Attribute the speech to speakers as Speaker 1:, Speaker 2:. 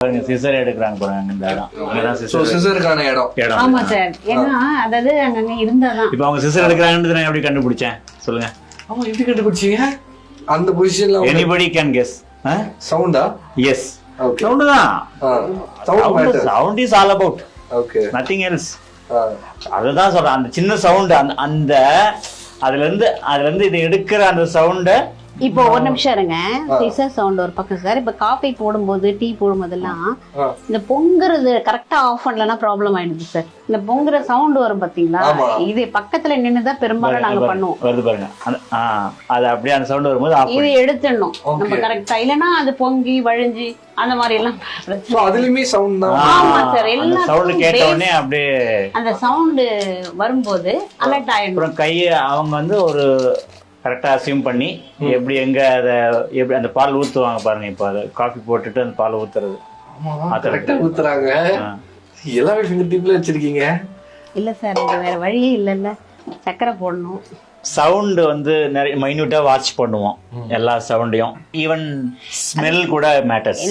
Speaker 1: Scissor எடுக்கிறாங்க பாருங்க இந்த இடம். அங்கதான்
Speaker 2: சிசருக்கான இடம்.
Speaker 3: ஆமா சார். ஏன்னா அதாவது அங்க இருந்தாதான்.
Speaker 1: இப்போ அவங்க சிசர் எடுக்கிறாங்கன்னு நான் எப்படி கண்டுபிடிச்சேன் சொல்லுங்க?
Speaker 2: ஆமா, எப்படி கண்டுபிடிச்சீங்க? அந்த பொசிஷன்ல
Speaker 1: எனிபடி கேன் கெஸ்.
Speaker 2: சவுண்டா?
Speaker 1: Yes,
Speaker 2: okay.
Speaker 1: சவுண்ட் தான். Sound is all about,
Speaker 2: okay,
Speaker 1: nothing else. அதுதான் சொல்றேன், அந்த சின்ன சவுண்ட், அந்த அதுல இருந்து இது எடுக்கிற அந்த சவுண்ட.
Speaker 3: இப்போ ஒரு நிமிஷம் இருங்க. சிசர் சவுண்ட் ஒரு பக்கம் சார். இப்ப காஃபி போடும்போது, டீ போடும்போதெல்லாம் இந்த பொங்குறது கரெக்டா ஆஃப் பண்ணலன்னா ப்ராப்ளம் ஆயிடுது சார். இந்த பொங்குற சவுண்ட் வரும் பாத்தீங்களா, இது பக்கத்துல நின்னுதான் பெரும்பாலும் நாங்க பண்ணுவோம்.
Speaker 1: வருது பாருங்க, அது அப்படியே அந்த சவுண்ட் வரும்போது
Speaker 3: இது எடுத்துடணும் நம்ம கரெக்டா, இல்லன்னா அது பொங்கி வழிஞ்சு அந்த மாதிரி எல்லாம்.
Speaker 2: அதுலயுமே சவுண்ட் தான்.
Speaker 3: ஆமா சார், எல்லாம்
Speaker 1: சவுண்ட் கேட்ட உடனே அப்படியே
Speaker 3: அந்த சவுண்ட் வரும்போது அலர்ட் ஆயிடும்.
Speaker 1: அப்புறம் கையை அவங்க வந்து ஒரு கரெக்டா அசியூம் பண்ணி எப்படி எங்க அதை எப்படி அந்த பால் ஊத்துவாங்க பாருங்க. இப்போ அதை காஃபி போட்டுட்டு அந்த பால் ஊத்துறது
Speaker 2: கரெக்டா ஊத்துறாங்க. எல்லாமே ஃபிங்கர் டிப்ல வச்சிருக்கீங்க.
Speaker 3: இல்ல சார், இது வேற வழியே இல்ல, சக்கரை போடணும்.
Speaker 1: சவுண்ட் வந்து நிறைய மைன்யூட்டா வாட்ச் பண்ணுவோம் எல்லா சவுண்டையும். ஈவன் ஸ்மெல் கூட மேட்டர்ஸ்.